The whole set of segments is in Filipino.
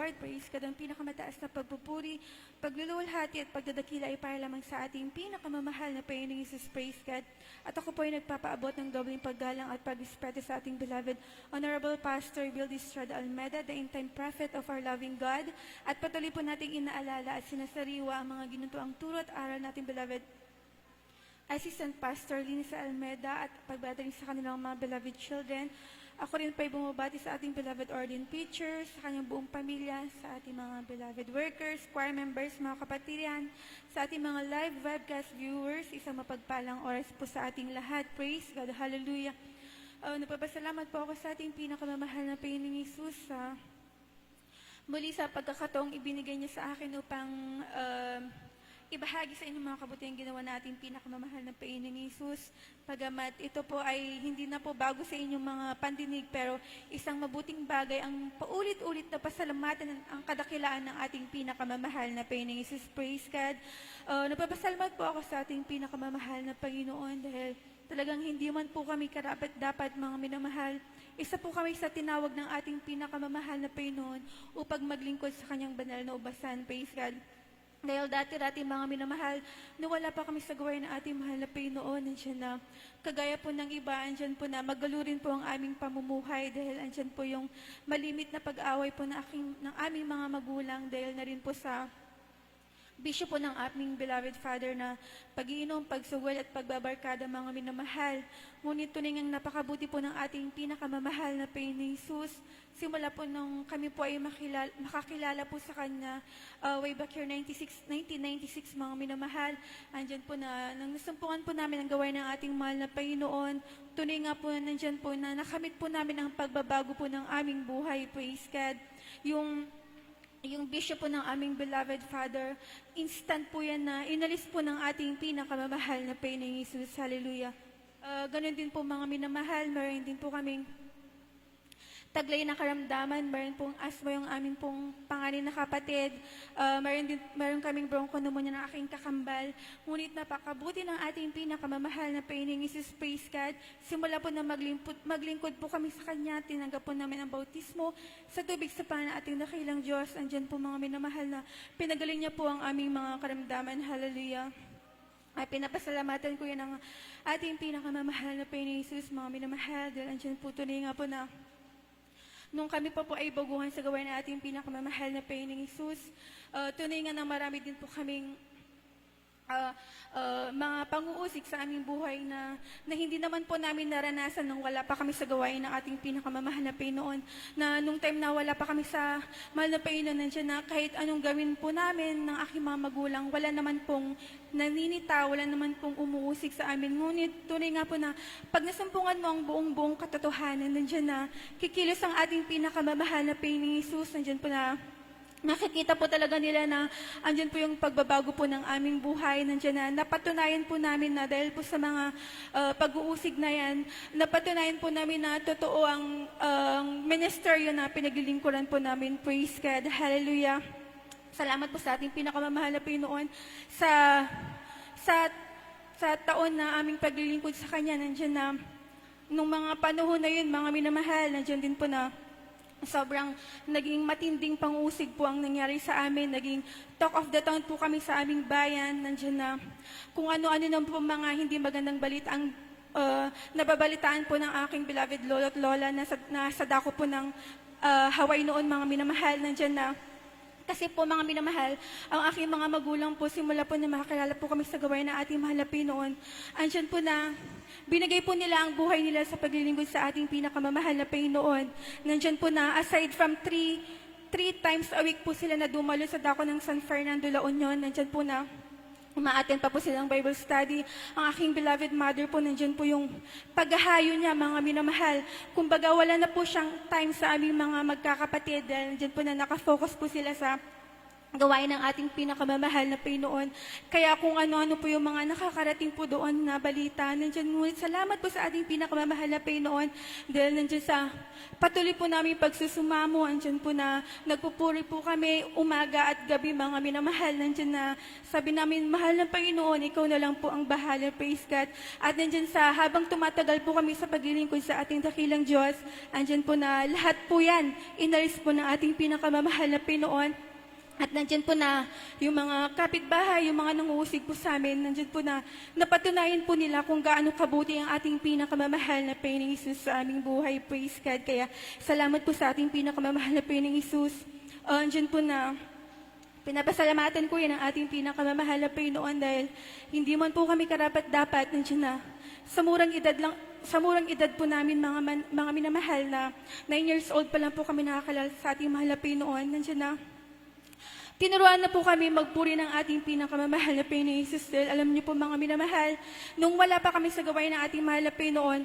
Lord. Praise God, ang pinakamataas na pagpupuri, pagluluwalhati at pagdadakila ay para lamang sa ating pinakamamahal na Panginoong Jesus. Praise God. At ako po ay nagpapaabot ng dobling paggalang at pag-respeto sa ating beloved Honorable Pastor Bill Estrada Almeda, the end-time prophet of our loving God. At patuloy po nating inaalala at sinasariwa ang mga ginuntuang turo at aral nating beloved Assistant Pastor Linisa Almeda at pagbataling sa kanilang mga beloved children. Ako rin po ay bumabati sa ating beloved ordained preachers, sa kanyang buong pamilya, sa ating mga beloved workers, choir members, mga kapatiran, sa ating mga live webcast viewers, isang mapagpalang oras po sa ating lahat. Praise God, hallelujah. Napapasalamat po ako sa ating pinakamamahal na Panginoong Jesus muli sa pagkakataong ibinigay niya sa akin upang ibahagi sa inyo mga kabutihan ginawa natin pinakamamahal na Panginoong Jesus. Pagamat ito po ay hindi na po bago sa inyong mga pandinig, pero isang mabuting bagay ang paulit-ulit na pasalamatan ang kadakilaan ng ating pinakamamahal na Panginoong Jesus. Praise God. Napapasalamat po ako sa ating pinakamamahal na Panginoon dahil talagang hindi man po kami karapat-dapat mga minamahal. Isa po kami sa tinawag ng ating pinakamamahal na Panginoon upang maglingkod sa kanyang banal na ubasan. Praise God. Dahil dati-dati mga minamahal, wala pa kami sa gawain ng ating mahal na Panginoon, nandiyan na, kagaya po ng iba, andyan po na magalurin po ang aming pamumuhay dahil andyan po yung malimit na pag-away po ng aming mga magulang dahil na rin po sa bisyo po ng aming beloved Father na pag-iinom, pagsugol at pagbabarkada mga minamahal. Ngunit tunay ngang napakabuti po ng ating pinakamamahal na Panginoong Jesus. Simula po nung kami po ay makakilala po sa Kanya way back year 1996 mga minamahal. Andyan po na, nang nasumpungan po namin ang gawain ng ating mahal na Panginoon, tunay nga po nandyan po na nakamit po namin ang pagbabago po ng aming buhay. Praise God. Yung bisyo po ng aming beloved Father, instant po yan na inalis po ng ating pinakamamahal na Panginoong Jesus. Hallelujah. Ganon din po mga minamahal, meron din po kaming taglay na karamdaman, meron pong asma yung aming pong pangalan na kapatid, meron kaming bronchopneumonia ng aking kakambal. Ngunit napakabuti ng ating pinakamamahal na Panginoong Jesus. Praise God. Simula po na maglingkod po kami sa Kanya, tinanggap po namin ang bautismo sa tubig sa pangalan ng ating dakilang Diyos. Andyan po mga minamahal na pinagaling niya po ang aming mga karamdaman. Hallelujah. Ay pinapasalamatan ko yan ang ating pinakamamahal na Panginoong Jesus, mga minamahal, dahil andyan po tunay nga po na nung kami pa po ay baguhan sa gawain ng ating pinakamamahal na Panginoong Jesus, tunay nga na marami din po kaming mga pang-uusig sa aming buhay na hindi naman po namin naranasan nung wala pa kami sa gawain ng ating pinakamamahal na Panginoon. Na nung time na wala pa kami sa mahal na Panginoon, nandiyan na kahit anong gawin po namin ng aking mga magulang, wala naman pong naninita, wala naman pong umuusig sa amin. Ngunit tunay nga po na pag nasumpungan mo ang buong katotohanan, nandiyan na kikilos ang ating pinakamamahal na Panginoong Jesus. Nandiyan po na nakikita po talaga nila na andyan po yung pagbabago po ng aming buhay. Nandiyan na napatunayan po namin na dahil po sa mga pag-uusig na yan, napatunayan po namin na totoo ang ministeryo na pinaglilingkuran po namin. Praise God. Hallelujah. Salamat po sa ating pinakamamahal na Panginoon sa taon na aming paglilingkod sa Kanya. Nandiyan na nung mga panahon na yun, mga minamahal, nandiyan din po na sobrang naging matinding pang-usig po ang nangyari sa amin. Naging talk of the town po kami sa aming bayan. Nandiyan na kung ano-ano na po mga hindi magandang balita ang nababalitaan po ng aking beloved lolo at lola na sa dako po ng Hawaii noon, mga minamahal. Nandiyan na kasi po mga minamahal, ang aking mga magulang po, simula po na makakilala po kami sa gawain ng ating mahal na Panginoon, andyan po na binigay po nila ang buhay nila sa paglilingkod sa ating pinakamamahal na Panginoon. Nandyan po na, aside from three times a week po sila na dumalo sa dako ng San Fernando, La Union, nandyan po na umaattend pa po silang Bible study. Ang aking beloved mother po, nandyan po yung paghahayo niya, mga minamahal. Kumbaga, wala na po siyang time sa aming mga magkakapatid dahil nandyan po na nakafocus po sila sa gawain ng ating pinakamamahal na Panginoon. Kaya kung ano-ano po yung mga nakakarating po doon na balita, nandiyan, ngunit salamat po sa ating pinakamamahal na Panginoon dahil nandiyan sa patuloy po namin pagsusumamo, nandiyan po na nagpupuri po kami umaga at gabi mga minamahal. Nandiyan na sabi namin, mahal ng Panginoon, ikaw na lang po ang bahala, praise God. At nandiyan sa habang tumatagal po kami sa paglilingkod sa ating dakilang Diyos, nandiyan po na lahat po yan, inalis po ng ating pinakamamahal na Panginoon. At nandyan po na yung mga kapitbahay, yung mga nanguusig po sa amin, nandyan po na napatunayan po nila kung gaano kabuti ang ating pinakamamahal na Panginoong Hesus sa aming buhay. Praise God. Kaya salamat po sa ating pinakamamahal na Panginoong Hesus. Nandyan po na pinapasalamatan ko yan ang ating pinakamamahal na Panginoon dahil hindi man po kami karapat-dapat, nandyan na sa murang edad po namin mga minamahal na 9 years old pa lang po kami nakakalala sa ating mahal na Panginoon. Nandyan na tinuruan na po kami magpuri ng ating pinakamamahal na Panginoon Jesus. Alam niyo po mga minamahal, nung wala pa kami sa gawain ng ating mahal na Panginoon,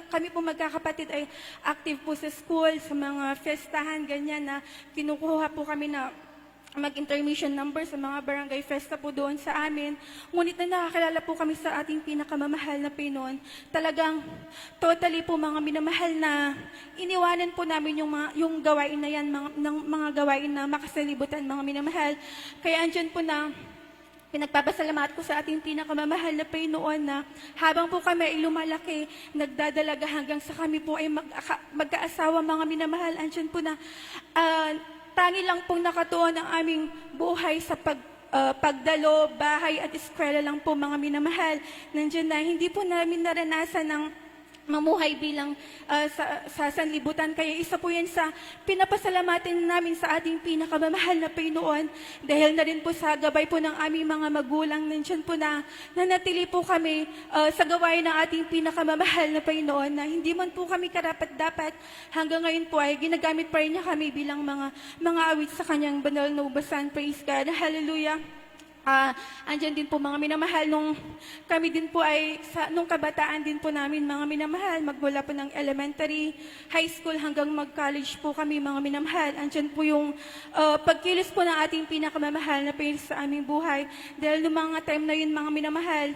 kami pong magkakapatid ay active po sa school, sa mga festahan, ganyan na kinukuha po kami na mag-intermission number sa mga barangay festa po doon sa amin. Ngunit na nakakilala po kami sa ating pinakamamahal na Panginoon. Talagang totally po mga minamahal na iniwanan po namin yung gawain na yan, mga gawain na makasalibutan mga minamahal. Kaya andyan po na pinagpapasalamat ko sa ating pinakamamahal na Panginoon na habang po kami ay lumalaki, nagdadalaga hanggang sa kami po ay magkaasawa mga minamahal. Andyan po na tangi lang pong nakatuon ang aming buhay sa pagdalo, bahay at eskwela lang po mga minamahal. Nandiyan na hindi po namin naranasan ng mamuhay bilang sa sanlibutan. Kaya isa po yan sa pinapasalamatin namin sa ating pinakamamahal na Panginoon dahil na rin po sa gabay po ng aming mga magulang. Nandiyan po na nanatili po kami sa gawain ng ating pinakamamahal na Panginoon na hindi man po kami karapat-dapat hanggang ngayon po ay ginagamit pa rin niya kami bilang mga awit sa kanyang banal na ubasan. Praise God. Hallelujah. Andyan din po mga minamahal, nung kami din po ay, nung kabataan din po namin mga minamahal, magmula po ng elementary, high school hanggang mag-college po kami mga minamahal. Andyan po yung pagkilos po ng ating pinakamamahal na Panginoon sa aming buhay. Dahil noong mga time na yun mga minamahal,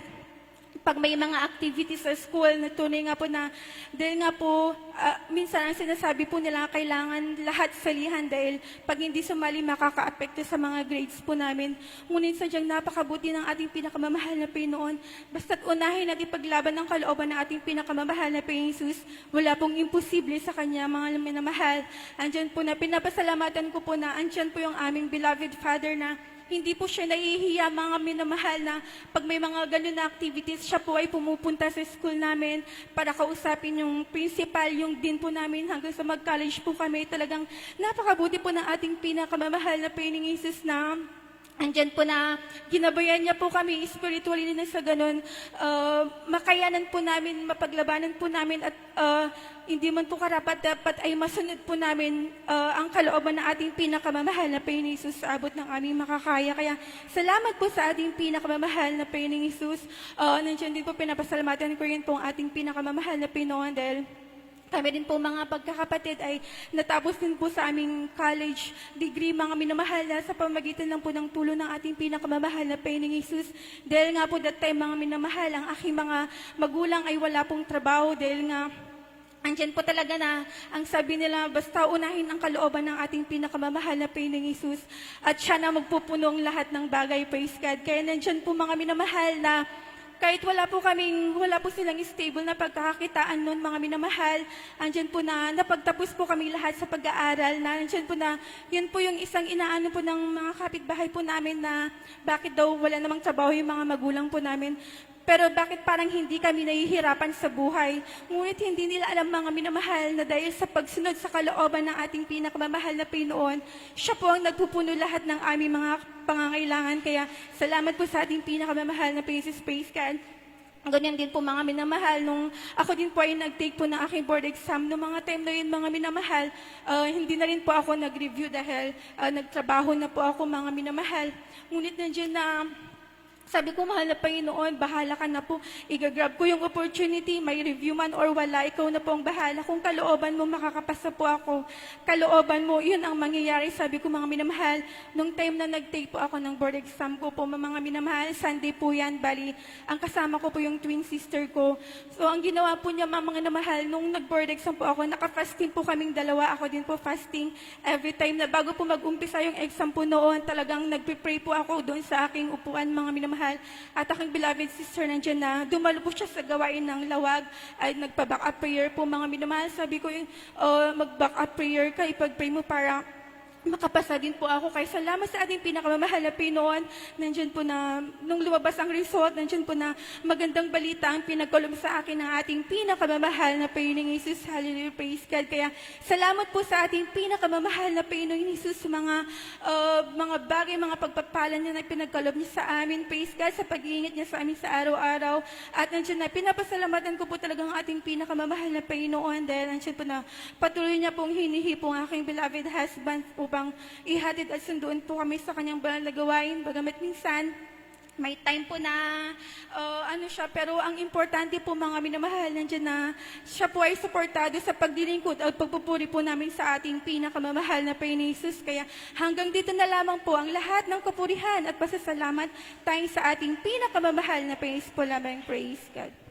pag may mga activities sa school na tunay nga po na, dahil nga po, minsan ang sinasabi po nila kailangan lahat salihan dahil pag hindi sumali makaka-apekto sa mga grades po namin. Ngunit sadyang napakabuti ng ating pinakamamahal na Panginoon. Basta't unahin at ipaglaban ng kalooban ng ating pinakamamahal na Panginoon Jesus, wala pong imposible sa Kanya mga minamahal. Andyan po na pinapasalamatan ko po na andyan po yung aming beloved Father na hindi po siya nahihiya mga minamahal na pag may mga ganun na activities, siya po ay pumupunta sa school namin para kausapin yung principal, yung dean po namin hanggang sa mag-college po kami. Talagang napakabuti po ng ating pinakamamahal na Panginoong Jesus na andyan po na ginabayan niya po kami spiritually na sa ganun. Makayanan po namin, mapaglabanan po namin at hindi man po karapat-dapat ay masunod po namin ang kalooban ng ating pinakamamahal na Panginoong Hesus sa abot ng aming makakaya. Kaya salamat po sa ating pinakamamahal na Panginoong Hesus. Nandiyan din po pinapasalamatan ko rin pong ating pinakamamahal na Panginoon dahil kami din po mga pagkakapatid ay natapos din po sa aming college degree mga minamahal na sa pamagitan lang po ng tulong ng ating pinakamamahal na Panginoong Hesus. Dahil nga po that time mga minamahal, ang aking mga magulang ay wala pong trabaho dahil nga andyan po talaga na ang sabi nila basta unahin ang kalooban ng ating pinakamamahal na Panginoong Hesus at siya na magpupunong lahat ng bagay, praise God. Kaya nandyan po mga minamahal na kahit wala po silang stable na pagkakakitaan noon mga minamahal, andyan po na napagtapos po kami lahat sa pag-aaral na andyan po na, yun po yung isang inaano po ng mga kapitbahay po namin na bakit daw wala namang trabaho yung mga magulang po namin. Pero bakit parang hindi kami nahihirapan sa buhay? Ngunit hindi nila alam mga minamahal na dahil sa pagsunod sa kalooban ng ating pinakamamahal na Panginoon, siya po ang nagpupuno lahat ng aming mga pangangailangan. Kaya salamat po sa ating pinakamamahal na Panginoon, praise God. Ganyan din po mga minamahal, nung ako din po ay nag-take po ng aking board exam, noong mga time na yun mga minamahal, hindi na rin po ako nag-review dahil nagtrabaho na po ako mga minamahal. Ngunit nandiyan na Sabi ko, mahal na Panginoon, bahala ka na po. Igagrab ko yung opportunity, may review man or wala, ikaw na po ang bahala. Kung kalooban mo, makakapasa po ako. Kalooban mo, yun ang mangyayari. Sabi ko, mga minamahal, nung time na nag-take po ako ng board exam ko po, mga minamahal, Sunday po yan, bali, ang kasama ko po yung twin sister ko. So, ang ginawa po niya, mga minamahal, nung nag-board exam po ako, naka-fasting po kaming dalawa. Ako din po fasting every time na bago po mag-umpisa yung exam po noon, talagang nagpipray po ako doon sa aking upuan, mga minamahal. At aking beloved sister nandiyan na dumalo po siya sa gawain ng lawag ay nagpa-back up prayer po, mga minamahal. Sabi ko, mag-back up prayer ka, ipag-pray mo para makapasa din po ako. Kaya salamat sa ating pinakamamahal na Pinoon. Nandiyan po na, nung lumabas ang result, nandiyan po na magandang balita ang pinagkolom sa akin ng ating pinakamamahal na Panginoong Jesus. Hallelujah, praise God. Kaya salamat po sa ating pinakamamahal na Panginoong Jesus sa mga bagay, mga pagpapalan niya na pinagkolom niya sa amin. Praise God, sa pag-iingat niya sa amin sa araw-araw. At nandiyan na, pinapasalamatan ko po talagang ating pinakamamahal na Panginoon dahil nandiyan po na patuloy niya pong hinihipong aking beloved husband upang ihatid at sunduin po kami sa kanyang banal na gawain. Bagamat minsan, may time po na siya, pero ang importante po, mga minamahal, nandiyan na siya po ay suportado sa pagdilingkod at pagpupuri po namin sa ating pinakamamahal na Panginoon Jesus. Kaya hanggang dito na lamang po ang lahat ng kapurihan at pasasalamat tayong sa ating pinakamamahal na Panginoon po lamang. Praise God.